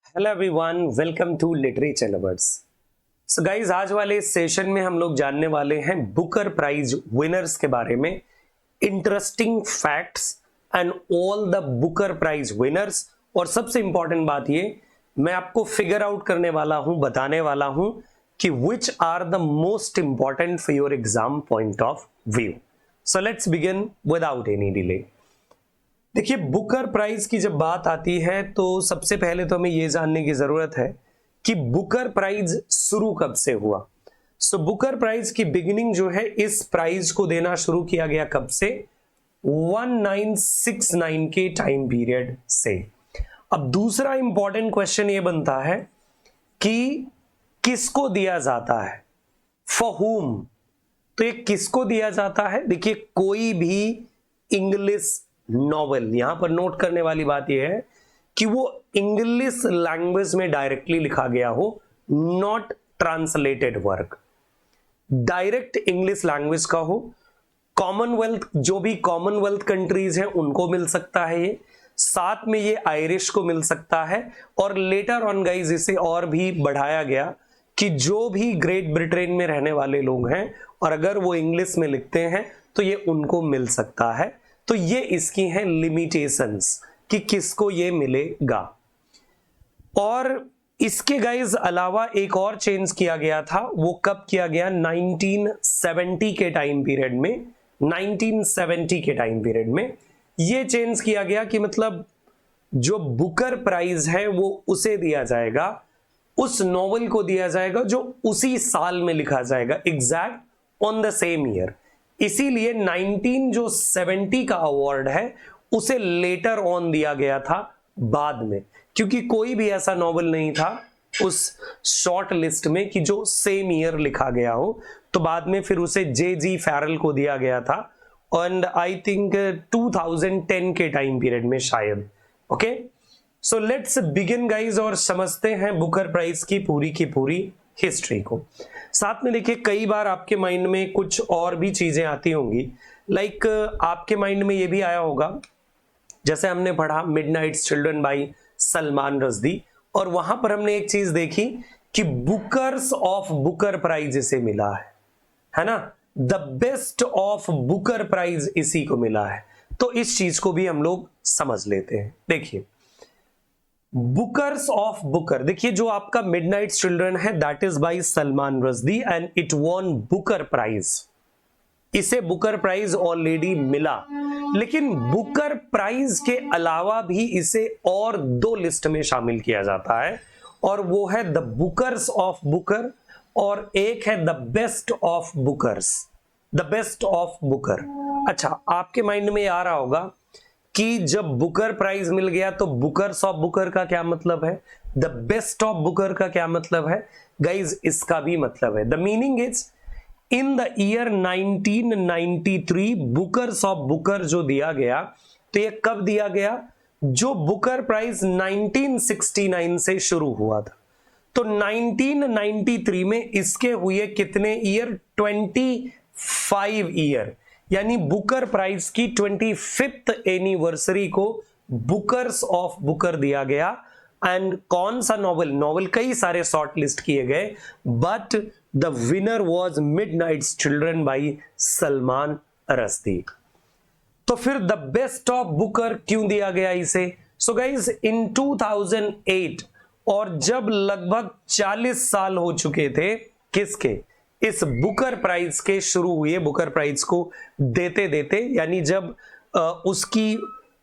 Hello everyone, welcome to literature lovers. So guys, आज वाले इस सेशन में हम लोग जानने वाले हैं बुकर प्राइज विनर्स के बारे में, interesting facts and all the Booker prize winners. और सबसे इंपॉर्टेंट बात ये, मैं आपको फिगर आउट करने वाला हूं, बताने वाला हूं कि which are the most important for your exam point of view. So let's begin without any delay. देखिए, बुकर प्राइज की जब बात आती है तो सबसे पहले तो हमें यह जानने की जरूरत है कि बुकर प्राइज शुरू कब से हुआ। सो बुकर प्राइज की बिगिनिंग जो है, इस प्राइज को देना शुरू किया गया कब से? 1969 के टाइम पीरियड से। अब दूसरा इंपॉर्टेंट क्वेश्चन ये बनता है कि किसको दिया जाता है, फॉर हुम। तो ये किसको दिया जाता है? देखिए, कोई भी इंग्लिश नॉवेल, यहां पर नोट करने वाली बात यह है कि वो इंग्लिश लैंग्वेज में डायरेक्टली लिखा गया हो, not translated work, direct English language का हो। कॉमनवेल्थ, जो भी कॉमनवेल्थ कंट्रीज हैं उनको मिल सकता है ये, साथ में ये आयरिश को मिल सकता है। और लेटर ऑन गाइज इसे और भी बढ़ाया गया कि जो भी ग्रेट ब्रिटेन में रहने वाले लोग हैं और अगर वो इंग्लिश में लिखते हैं तो ये उनको मिल सकता है। तो ये इसकी हैं लिमिटेशंस कि किसको ये मिलेगा। और इसके गाइज अलावा एक और चेंज किया गया था, वो कब किया गया? 1970 के टाइम पीरियड में। 1970 के टाइम पीरियड में ये चेंज किया गया कि मतलब जो बुकर प्राइज है वो उसे दिया जाएगा, उस नॉवेल को दिया जाएगा जो उसी साल में लिखा जाएगा, exact on the same year. इसीलिए 1970 का अवार्ड है उसे लेटर ऑन दिया गया था, बाद में, क्योंकि कोई भी ऐसा नॉवेल नहीं था उस शॉर्ट लिस्ट में कि जो सेम ईयर लिखा गया हो। तो बाद में फिर उसे जे.जी. फैरल को दिया गया था, एंड आई थिंक 2010 के टाइम पीरियड में शायद। Okay, so let's begin guys और समझते हैं बुकर प्राइज की पूरी हिस्ट्री को। साथ में देखिए, कई बार आपके माइंड में कुछ और भी चीजें आती होंगी, लाइक आपके माइंड में ये भी आया होगा, जैसे हमने पढ़ा midnight's children by Salman Rushdie, और वहां पर हमने एक चीज देखी कि बुकर्स ऑफ बुकर प्राइज इसे मिला है ना, the best of Booker prize इसी को मिला है। तो इस चीज को भी हम लोग समझ लेते हैं। देखिए, बुकर्स ऑफ बुकर, देखिए जो आपका मिडनाइट चिल्ड्रन है that is by Salman Rushdie and it won Booker prize. इसे बुकर प्राइज ऑलरेडी मिला, लेकिन बुकर प्राइज के अलावा भी इसे और दो लिस्ट में शामिल किया जाता है, और वो है द बुकर्स ऑफ बुकर और एक है the best of Booker's, the best of Booker. अच्छा, आपके माइंड में आ रहा होगा कि जब बुकर प्राइज मिल गया तो बुकर्स ऑफ बुकर का क्या मतलब है, द बेस्ट ऑफ बुकर का क्या मतलब है? गाइज, इसका भी मतलब है। The meaning is, in the year 1993 Booker's of Booker जो दिया गया, तो ये कब दिया गया? जो बुकर प्राइज 1969 से शुरू हुआ था। तो 1993 में इसके हुए कितने ईयर? 25 ईयर, यानी बुकर प्राइज की 25th एनिवर्सरी को बुकर्स ऑफ बुकर दिया गया। एंड कौन सा नॉवेल कई सारे शॉर्ट लिस्ट किए गए, but the winner was midnight's children by Salman Rushdie. तो फिर द बेस्ट ऑफ बुकर क्यों दिया गया इसे? सो गाइज, इन 2008, और जब लगभग 40 साल हो चुके थे किसके? इस बुकर प्राइज के शुरू हुए, बुकर प्राइज को देते देते, यानी जब उसकी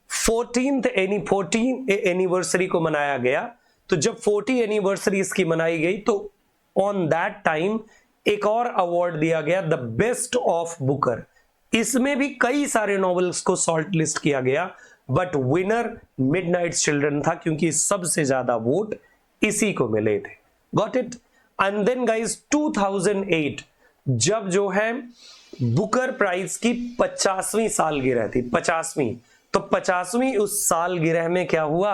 14th एनिवर्सरी को मनाया गया, तो जब 40 एनिवर्सरी इसकी मनाई गई तो ऑन दैट टाइम एक और अवार्ड दिया गया, द बेस्ट ऑफ बुकर। इसमें भी कई सारे नॉवेल्स को शॉर्ट लिस्ट किया गया, बट विनर मिडनाइट चिल्ड्रन था, क्योंकि सबसे ज्यादा वोट इसी को मिले थे। Got it? And then guys 2008, जब जो है बुकर प्राइज की 50वीं सालगिरह थी, 50वीं, तो 50वीं उस सालगिरह में क्या हुआ,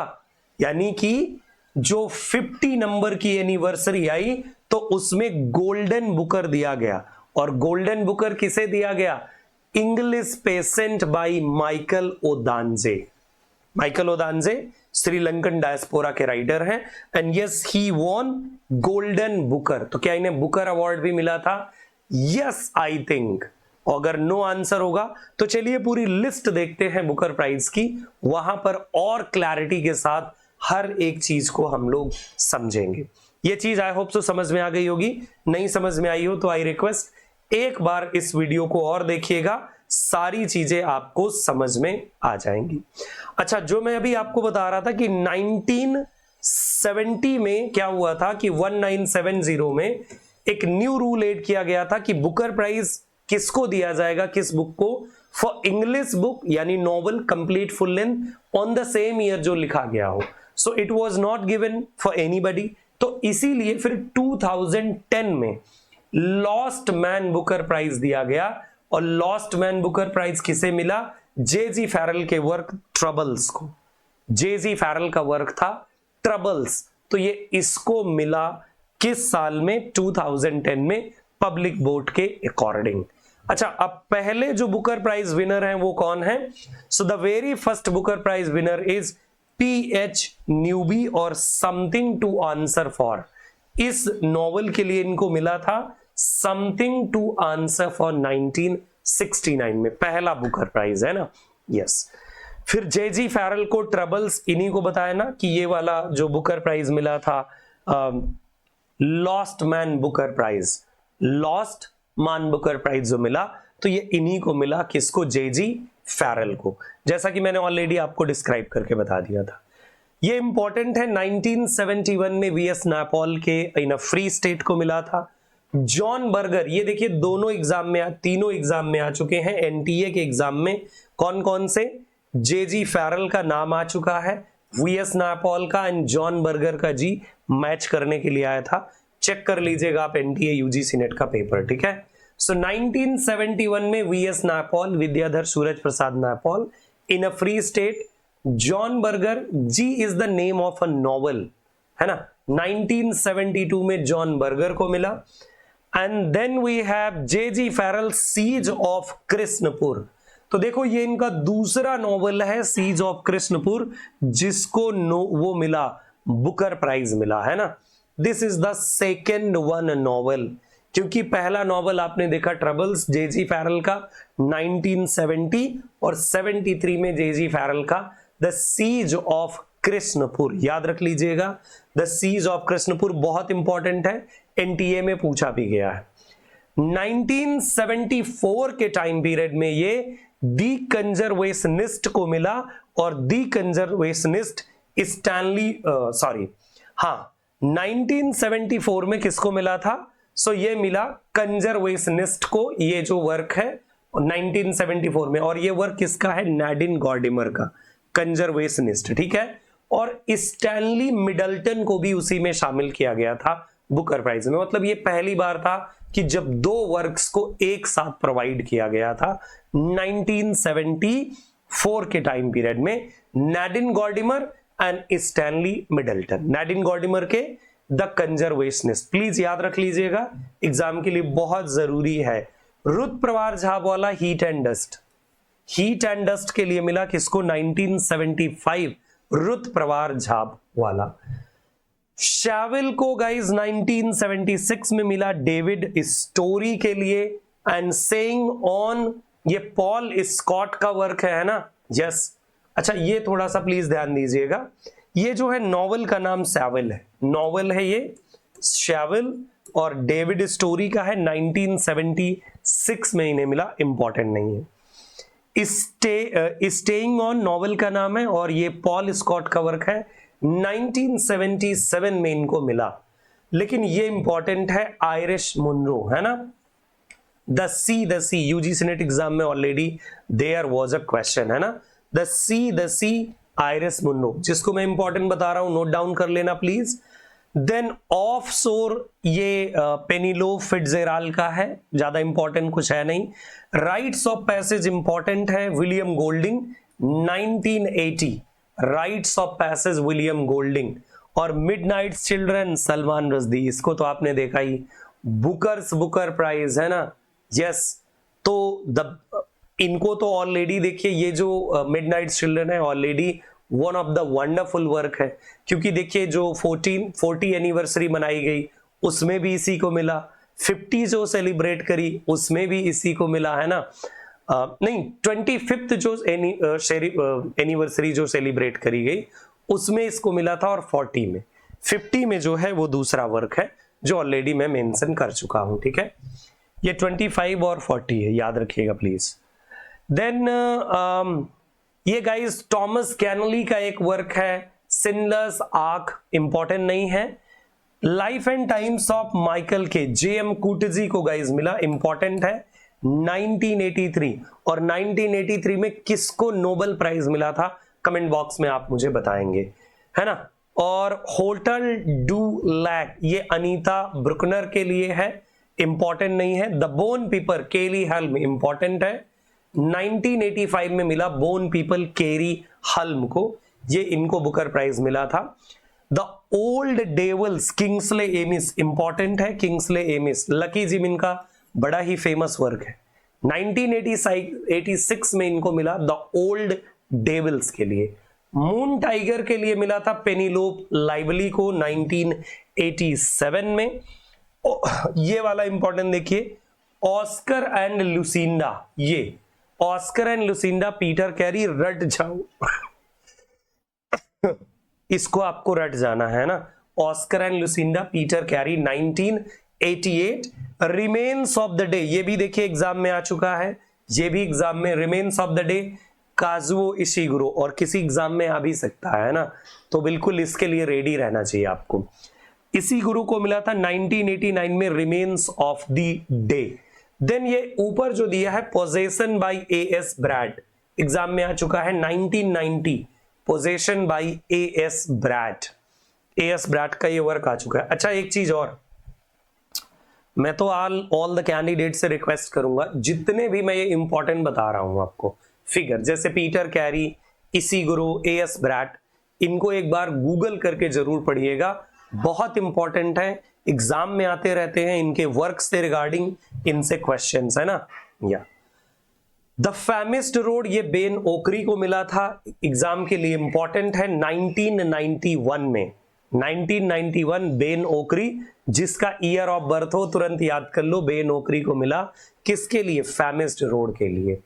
यानी कि जो 50 नंबर की एनिवर्सरी आई तो उसमें गोल्डन बुकर दिया गया। और गोल्डन बुकर किसे दिया गया? इंग्लिश पेशेंट बाय माइकल ओदांजे। माइकल ओदांजे श्रीलंकन डायस्पोरा के राइटर हैं and yes he won Golden Booker. तो क्या इन्हें बुकर अवार्ड भी मिला था? Yes I think. अगर नो आंसर होगा तो चलिए पूरी लिस्ट देखते हैं बुकर प्राइज की, वहां पर और क्लैरिटी के साथ हर एक चीज को हम लोग समझेंगे। ये चीज आई होप सो समझ में आ गई होगी, नहीं समझ में आई हो तो आई रिक्वेस्ट एक बार इस वीडियो को और देखिएगा, सारी चीजें आपको समझ में आ जाएंगी। अच्छा, जो मैं अभी आपको बता रहा था कि 1970 में क्या हुआ था कि 1970 में एक न्यू रूल एड किया गया था कि बुकर प्राइज किसको दिया जाएगा, किस बुक को? फॉर इंग्लिश बुक यानी novel complete full length on the same year जो लिखा गया हो। So it was not given for anybody. तो इसीलिए फिर 2010 में लॉस्ट मैन बुकर प्राइज दिया गया। और लॉस्ट मैन बुकर प्राइज किसे मिला? जे.जी. फैरल के वर्क ट्रबल्स को। जे.जी. फैरल का वर्क था ट्रबल्स, तो ये इसको मिला किस साल में? 2010 में, पब्लिक वोट के अकॉर्डिंग। अच्छा, अब पहले जो बुकर प्राइज विनर हैं वो कौन है? So the very first Booker prize winner is P.H. Newby और समथिंग टू आंसर फॉर। इस नॉवल के लिए इनको मिला था समथिंग टू आंसर फॉर 1969 में, पहला बुकर प्राइज है ना। यस। फिर जे.जी. फैरल को ट्रबल्स, इन्हीं को बताया ना कि ये वाला जो बुकर प्राइज मिला था lost Man Booker prize, lost Man Booker prize जो मिला तो ये इन्हीं को मिला। किसको? जे.जी. फैरल को, जैसा कि मैंने ऑलरेडी आपको डिस्क्राइब करके बता दिया था। ये इंपॉर्टेंट है, 1971 में वी.एस. नायपॉल के इन अ फ्री स्टेट को मिला था। जॉन बर्गर, ये देखिए दोनों एग्जाम में, तीनों एग्जाम में आ चुके हैं। एनटीए के एग्जाम में कौन कौन से? जे.जी. फैरल का नाम आ चुका है, वी.एस. नायपॉल का एंड जॉन बर्गर का जी मैच करने के लिए आया था। चेक कर लीजिएगा आप एनटीए यूजीसी नेट का पेपर, ठीक है। सो 1971 में V S. Naipaul, Vidiadhar Suraj Prasad Naipaul in a free state. John Berger, G is the name of a novel, है ना। 1972 में जॉन बर्गर को मिला। And then we have J G. Farrell, siege of Krishnapur. तो देखो ये इनका दूसरा नॉवल है, सीज ऑफ कृष्णपुर, जिसको वो मिला, बुकर प्राइज मिला, है ना। This is the second one novel, क्योंकि पहला नॉवल आपने देखा ट्रबल्स, जे.जी. फैरल का 1970 और 73 में जे.जी. फैरल का द सीज ऑफ कृष्णपुर। याद रख लीजिएगा, द सीज ऑफ कृष्णपुर बहुत इंपॉर्टेंट है, एनटीए में पूछा भी गया है। 1974 के टाइम पीरियड में ये दी कंजर्वेशनिस्ट को मिला और दी कंजर्वेशनिस्ट स्टैनली, सॉरी, हाँ 1974 में किसको मिला था? सो ये मिला कंजर्वेशनिस्ट को, ये जो वर्क है 1974 में, और ये वर्क किसका है? नैडिन गॉर्डिमर का, कंजर्वेशनिस्ट, ठीक है। और स्टैनली मिडल्टन को भी उसी में शामिल किया गया था बुकर प्राइज में। मतलब ये पहली बार था कि जब दो वर्क्स को एक साथ प्रोवाइड किया गया था 1974 के टाइम पीरियड में, Nadine Gordimer and Stanley Middleton. Nadine Gordimer के द कंजर्वेशनिस्ट, प्लीज याद रख लीजिएगा, एग्जाम के लिए बहुत जरूरी है। रुद्र प्रवार झा वाला heat and dust, heat and dust के लिए मिला किसको? 1975, रुद्र प्रवार झा वाला। शैविल को गाइज 1976 में मिला डेविड स्टोरी के लिए, एंड सेइंग ऑन, ये पॉल स्कॉट का वर्क है ना। यस। अच्छा, ये थोड़ा सा प्लीज ध्यान दीजिएगा, ये जो है नॉवल का नाम शैविल है, नॉवल है ये शैविल, और डेविड स्टोरी का है 1976 में इन्हें मिला, इंपॉर्टेंट नहीं है। स्टेइंग ऑन नॉवल का नाम है और ये पॉल स्कॉट का वर्क है, 1977 में इनको मिला। लेकिन ये इंपॉर्टेंट है, आयरिश मुनरो, है ना। The sea UGC NET exam में already there was a question, है ना। द सी आयरिश मुनरो, जिसको मैं इंपॉर्टेंट बता रहा हूं, नोट डाउन कर लेना प्लीज। देन ऑफ शोर, ये पेनिलो फिट्जेराल्ड का है, ज्यादा इंपॉर्टेंट कुछ है नहीं। राइट्स ऑफ पैसेज इंपॉर्टेंट है, William Golding 1980, rights of passage William Golding. और मिडनाइट चिल्ड्रन सलमान रश्दी, इसको तो आपने देखा ही, बुकर प्राइज, है ना। यस। तो इनको तो ऑलरेडी देखिए, ये जो मिडनाइट चिल्ड्रन है already one of the wonderful work है, क्योंकि देखिए जो 40 एनिवर्सरी मनाई गई उसमें भी इसी को मिला, 50 जो सेलिब्रेट करी उसमें भी इसी को मिला, है ना। नहीं, 25th जो एनिवर्सरी जो सेलिब्रेट करी गई उसमें इसको मिला था, और 50 में जो है वो दूसरा वर्क है जो ऑलरेडी मैं मेंशन कर चुका हूं, ठीक है। ये 25 और 40 है, याद रखिएगा प्लीज। देन ये गाइस टॉमस कैनली का एक वर्क है, सिनलर्स आर्क, इंपॉर्टेंट नहीं है। Life and times of Michael के जेएम कूटजी को गाइस मिला, इंपॉर्टेंट है, 1983। और 1983 में किसको नोबेल प्राइज मिला था, कमेंट बॉक्स में आप मुझे बताएंगे, है ना। और होटल डू लैक, ये अनीता ब्रुकनर के लिए है, इंपॉर्टेंट नहीं है। द बोन पीपर केली हल्म, इंपॉर्टेंट है, 1985 में मिला बोन पीपल केरी हल्म को, ये इनको बुकर प्राइज मिला था। The old dwells Kingsley amiss, important है, किंग्सले एमिस, लकी जिमिन का बड़ा ही फेमस वर्क है, 1986 में इनको मिला द ओल्ड डेविल्स के लिए। मून टाइगर के लिए मिला था पेनिलोप लाइवली को 1987 में। ये वाला इंपॉर्टेंट देखिए, ऑस्कर एंड लुसिंडा, ये Oscar and Lucinda Peter carry, रट जाओ इसको आपको रट जाना है ना, Oscar and Lucinda Peter carry 1988। Remains of the day, ये भी देखिए एग्जाम में आ चुका है, ये भी एग्जाम में, remains of the day Kazuo Ishiguro, और किसी एग्जाम में आ भी सकता है ना, तो बिल्कुल इसके लिए रेडी रहना चाहिए आपको। इशिगुरो को मिला था 1989 में remains of the day. Then ये ऊपर जो दिया है possession by A S Byatt, exam में आ चुका है 1990, possession by A S Byatt, A S Byatt का ये वर्क आ चुका है। अच्छा एक चीज और, मैं तो ऑल द कैंडिडेट से रिक्वेस्ट करूंगा, जितने भी मैं ये इंपॉर्टेंट बता रहा हूं आपको फिगर, जैसे Peter Carey, Ishiguro, A S Byatt, इनको एक बार गूगल करके जरूर पढ़िएगा, बहुत इंपॉर्टेंट है, एग्जाम में आते रहते हैं, इनके वर्क से रिगार्डिंग इनसे क्वेश्चंस है ना। या द फेमिस्ट रोड, ये बेन ओकरी को मिला था, एग्जाम के लिए इंपॉर्टेंट है, 1991 में, 1991 बेन ओकरी, जिसका ईयर ऑफ बर्थ हो तुरंत याद कर लो, बेन ओकरी को मिला, किसके लिए, फेमिस्ट रोड के लिए।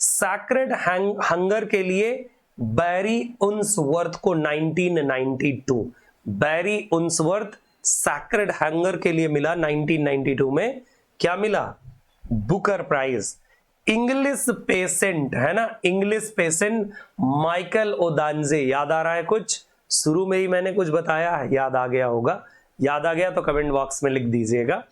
सैक्रेड हंगर के लिए बैरी उन्सवर्थ को 1992, बैरी उन्सवर्थ सैक्रेड हंगर के लिए मिला 1992 में, क्या मिला, बुकर प्राइज। इंग्लिश पेशेंट है ना, इंग्लिश पेशेंट माइकल ओदांजे, याद आ रहा है कुछ, शुरू में ही मैंने कुछ बताया है, याद आ गया होगा, याद आ गया तो कमेंट बॉक्स में लिख दीजिएगा।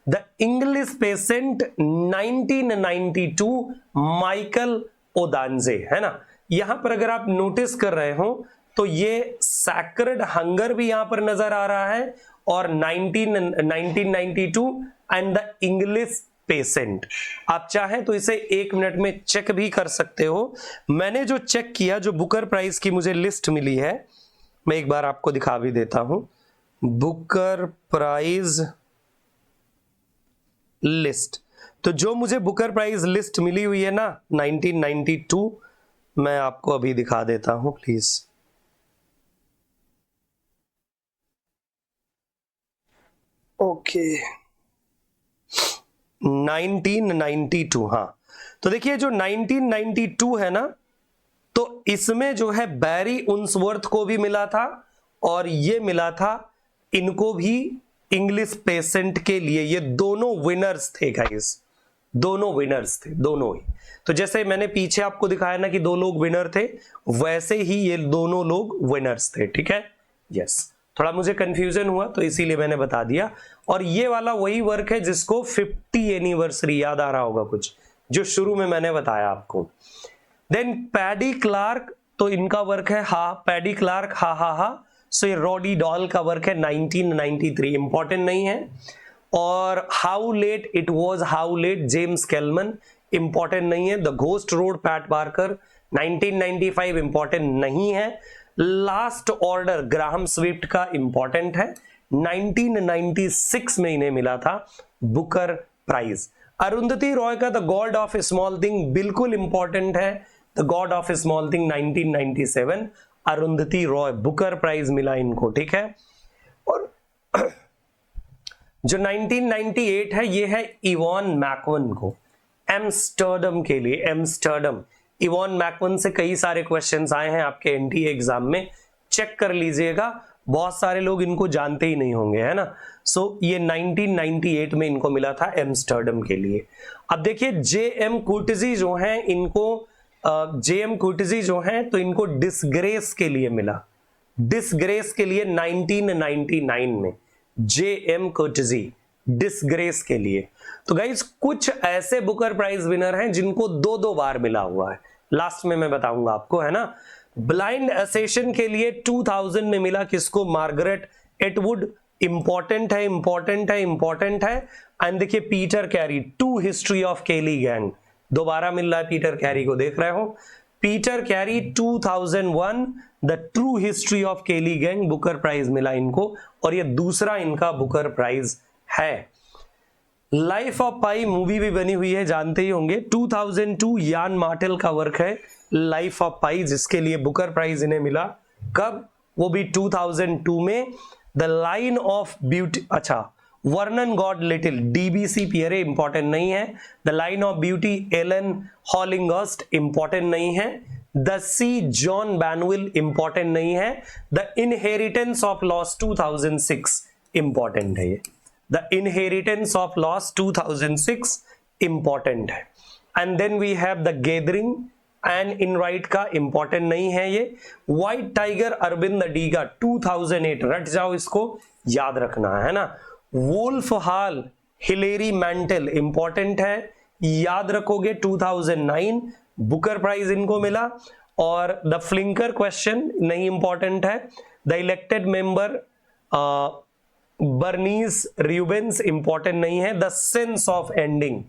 द इंग्लिश पेशेंट 1992 माइकल ओदांजे, है ना। यहां पर अगर आप नोटिस कर रहे हो तो ये सैक्रेड हंगर भी यहां पर नजर आ रहा है, और 1992 एंड द इंग्लिश पेशेंट। आप चाहें तो इसे 1 मिनट में चेक भी कर सकते हो। मैंने जो चेक किया, जो बुकर प्राइज की मुझे लिस्ट मिली है, मैं एक बार आपको दिखा भी देता हूं, बुकर प्राइज लिस्ट। तो जो मुझे बुकर प्राइज लिस्ट मिली हुई है ना 1992, मैं आपको अभी दिखा देता हूं प्लीज। ओके 1992, हाँ, तो देखिए जो 1992 है ना, तो इसमें जो है बैरी उन्सवर्थ को भी मिला था, और ये मिला था इनको भी, इंग्लिश पेशेंट के लिए। ये दोनों विनर्स थे गाइस, दोनों विनर्स थे, दोनों ही। तो जैसे मैंने पीछे आपको दिखाया ना कि 2 लोग विनर थे, वैसे ही ये दोनों लोग विनर्स थे, ठीक है। यस, थोड़ा मुझे कंफ्यूजन हुआ तो इसीलिए मैंने बता दिया। और ये वाला वही वर्क है जिसको 50 एनिवर्सरी, याद आ रहा होगा कुछ, जो शुरू में मैंने बताया आपको। देन पैडी क्लार्क, तो इनका वर्क है हा, पैडी क्लार्क हा हा हा, सो ये रॉडी डॉल का वर्क है 1993, इंपॉर्टेंट नहीं है। और how late it was, how late James Kelman, important नहीं है। The ghost road Pat Barker 1995, important नहीं है। लास्ट ऑर्डर ग्राहम स्विफ्ट का इंपॉर्टेंट है, 1996 में इन्हें मिला था बुकर प्राइज। अरुंधति रॉय का the god of small thing बिल्कुल इंपॉर्टेंट है, the god of small thing 1997। Arundhati Roy, Booker prize मिला इनको, ठीक है। और जो 1998 है ये है इवॉन मैकवन को, एम्स्टर्डम के लिए, एम्स्टर्डम। इवॉन मैकवन से कई सारे क्वेश्चंस आए हैं आपके एनटीए एग्जाम में, चेक कर लीजिएगा, बहुत सारे लोग इनको जानते ही नहीं होंगे, है ना। सो ये 1998 में इनको मिला था एम्स्टर्डम के लिए। अब देखिए जेएम कुर्टजी जो हैं इनको जेएम कुर्टजी जो हैं तो इनको डिसग्रेस के लिए मिला, डिसग्रेस के लिए 1999 में जेएम कुर्टजी डिसग्रेस के लिए। तो गाइज कुछ ऐसे बुकर प्राइज विनर हैं जिनको दो दो बार मिला हुआ है, लास्ट में मैं बताऊंगा आपको, है ना। ब्लाइंड असेशन के लिए 2000 में मिला किसको, मार्गरेट एटवुड, इंपॉर्टेंट है, इंपॉर्टेंट है, इंपॉर्टेंट है। एंड देखिए Peter Carey, to history of Kelly gang, दोबारा मिल रहा है पीटर कैरी को, देख रहे हो, Peter carry 2001 the true history of Kelly gang, Booker prize मिला इनको, और ये दूसरा इनका बुकर प्राइज है। लाइफ ऑफ पाई मूवी भी बनी हुई है, जानते ही होंगे, 2002 यान मार्टेल का वर्क है लाइफ ऑफ पाई, जिसके लिए बुकर प्राइज इन्हें मिला, कब, वो भी 2002 में। द लाइन ऑफ ब्यूटी, अच्छा, Vernon God Little, D B C Pierre, important नहीं है। The line of beauty, Alan Hollinghurst, important नहीं है। The sea, John Banville, important नहीं है। The inheritance of loss 2006, important है ये, the inheritance of loss 2006 important है। And then we have the gathering and Enright का, important नहीं है ये। व्हाइट टाइगर अरविंद अडीगा 2008, रट जाओ, इसको याद रखना है ना। Wolf Hall Hilary Mantel, important है, याद रखोगे, 2009 बुकर प्राइज इनको मिला। और द फ्लिंकर क्वेश्चन नहीं इंपॉर्टेंट है। The elected member Bernice Rubens, important नहीं है। The sense of ending,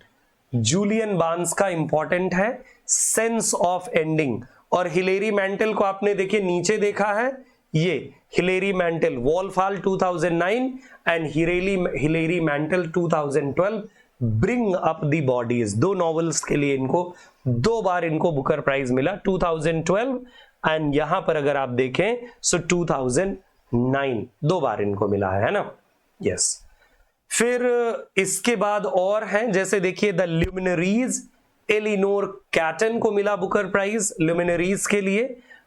Julian Barnes का, इंपॉर्टेंट है, सेंस ऑफ एंडिंग। और हिलेरी मैंटल को आपने देखिए नीचे देखा है, ये Hilary Mantel, Wolf Hall 2009 and Hilary Mantel 2012, bring up the bodies, दो नॉवेल्स के लिए इनको दो बार इनको बुकर प्राइज मिला, 2012 एंड यहां पर अगर आप देखें सो 2009, दो बार इनको मिला है ना, यस। फिर इसके बाद और हैं, जैसे देखिए द ल्यूमिनरीज, एलिनोर कैटन को मिला बुकर प्राइज ल्यूमिनरीज के लिए।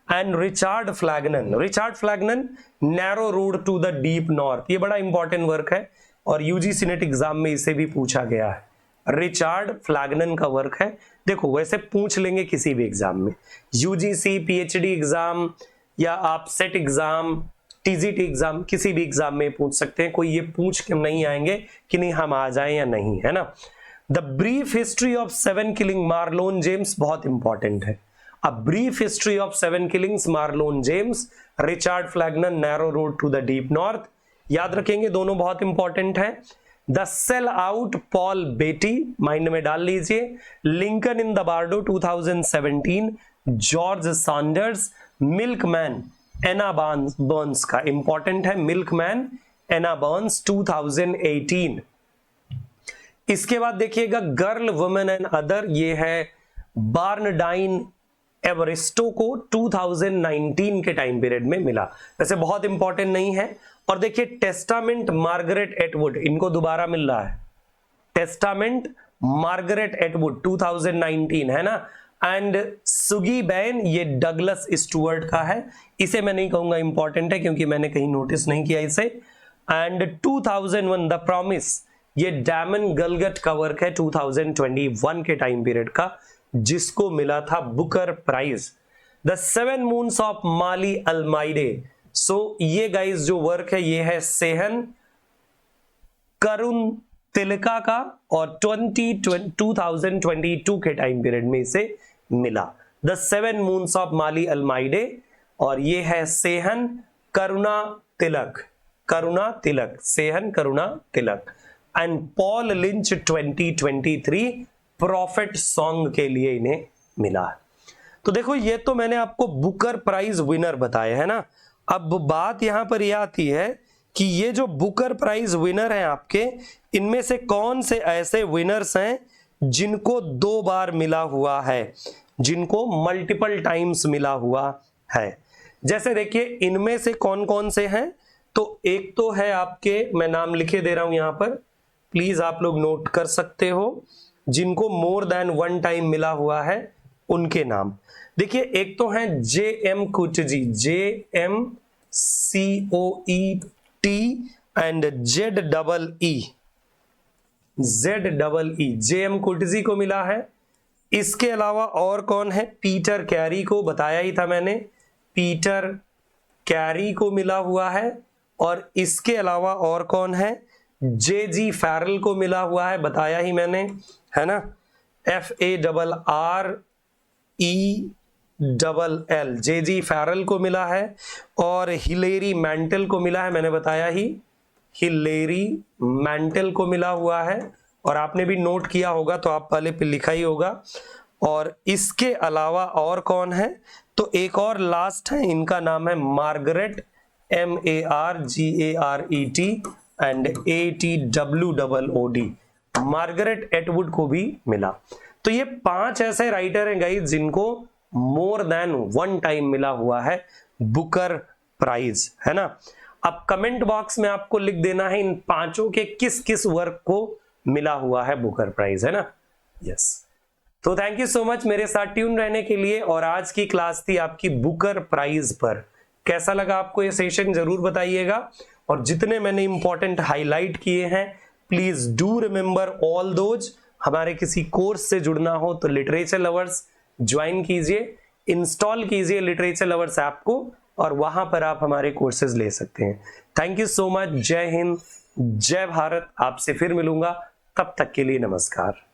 And Richard Flanagan, narrow road to the deep north, ये बड़ा इंपॉर्टेंट वर्क है और यूजीसी नेट एग्जाम में इसे भी पूछा गया है, रिचार्ड फ्लैगनन का वर्क है। देखो वैसे पूछ लेंगे किसी भी एग्जाम में, यूजीसी, पीएचडी एग्जाम या आप सेट एग्जाम, टीजीटी एग्जाम, किसी भी एग्जाम में पूछ सकते हैं, कोई ये पूछ के नहीं आएंगे कि नहीं हम आ जाएं या नहीं, है ना। The brief history of 7 killing Marlon James, बहुत इंपॉर्टेंट है। A brief history of 7 killings Marlon James, Richard Flanagan, narrow road to the deep north, याद रखेंगे, दोनों बहुत इंपॉर्टेंट है। The sell out, Paul Beatty, mind में डाल लीजिए। Lincoln in the bardo 2017, George Saunders. Milkman, Anna Burns का, important है, मिल्कमैन, एना बर्न्स 2018। इसके बाद देखिएगा गर्ल, वुमेन एंड अदर, ये है बार्नडाइन एवरिस्टो को 2019 के टाइम पीरियड में मिला, वैसे बहुत इंपॉर्टेंट नहीं है। और देखिए टेस्टामेंट, मार्गरेट एटवुड, इनको दोबारा मिल रहा है, टेस्टामेंट मार्गरेट एटवुड 2019, है ना। एंड सुगी बैन, ये डगलस स्टुअर्ट का है, इसे मैं नहीं कहूंगा इंपॉर्टेंट है क्योंकि मैंने कहीं नोटिस नहीं किया इसे। एंड 2001 द प्रॉमिस, ये डैमन गलगट का वर्क है 2021 के टाइम पीरियड का, जिसको मिला था Booker prize. The 7 moons of Maali Almeida, so ये गाइस जो वर्क है ये है सेहन करुण तिलका का, और 2022 के टाइम पीरियड में इसे मिला, the 7 moons of Maali Almeida, और ये है Shehan Karunatilaka, Shehan Karunatilaka. And Paul Lynch 2023 prophet song के लिए इन्हें मिला। तो देखो ये तो मैंने आपको बुकर प्राइज विनर बताए है ना। अब बात यहां पर यह आती है कि ये जो बुकर प्राइज विनर हैं आपके, इनमें से कौन से ऐसे विनर्स हैं जिनको 2 बार मिला हुआ है, जिनको मल्टीपल टाइम्स मिला हुआ है। जैसे देखिए इनमें से कौन कौन से हैं, तो एक तो है आपके, मैं नाम लिखे दे रहा हूं यहां पर, प्लीज आप लोग नोट कर सकते हो, जिनको मोर देन वन टाइम मिला हुआ है उनके नाम। देखिए एक तो है JM कुटजी, JMCOET and ZEE, JM कुटजी को मिला है। इसके अलावा और कौन है, पीटर कैरी को बताया ही था मैंने, पीटर कैरी को मिला हुआ है। और इसके अलावा और कौन है, JG फैरल को मिला हुआ है, बताया ही मैंने, है ना, FARRELL, JG फैरल को मिला है। और हिलेरी मैंटल को मिला है, मैंने बताया ही, हिलेरी मैंटल को मिला हुआ है, और आपने भी नोट किया होगा तो आप पहले पे लिखा ही होगा। और इसके अलावा और कौन है, तो एक और लास्ट है, इनका नाम है Margaret, MARGARET and ATWOOD, Margaret Atwood को भी मिला। तो ये 5 ऐसे राइटर हैं गाइस जिनको मोर देन वन टाइम मिला हुआ है बुकर प्राइज, है ना। अब कमेंट बॉक्स में आपको लिख देना है इन 5 के किस किस वर्क को मिला हुआ है बुकर प्राइज, है ना। यस, तो थैंक यू सो मच मेरे साथ ट्यून रहने के लिए। और आज की क्लास थी आपकी बुकर प्राइज पर। कैसा लगा आपको ये सेशन जरूर बताइएगा। और जितने मैंने इंपॉर्टेंट हाईलाइट किए हैं, please do remember all those. हमारे किसी कोर्स से जुड़ना हो तो लिटरेचर लवर्स ज्वाइन कीजिए, इंस्टॉल कीजिए लिटरेचर लवर्स ऐप को, और वहां पर आप हमारे कोर्सेज ले सकते हैं। Thank you so much. जय हिंद, जय भारत। आपसे फिर मिलूंगा, तब तक के लिए नमस्कार।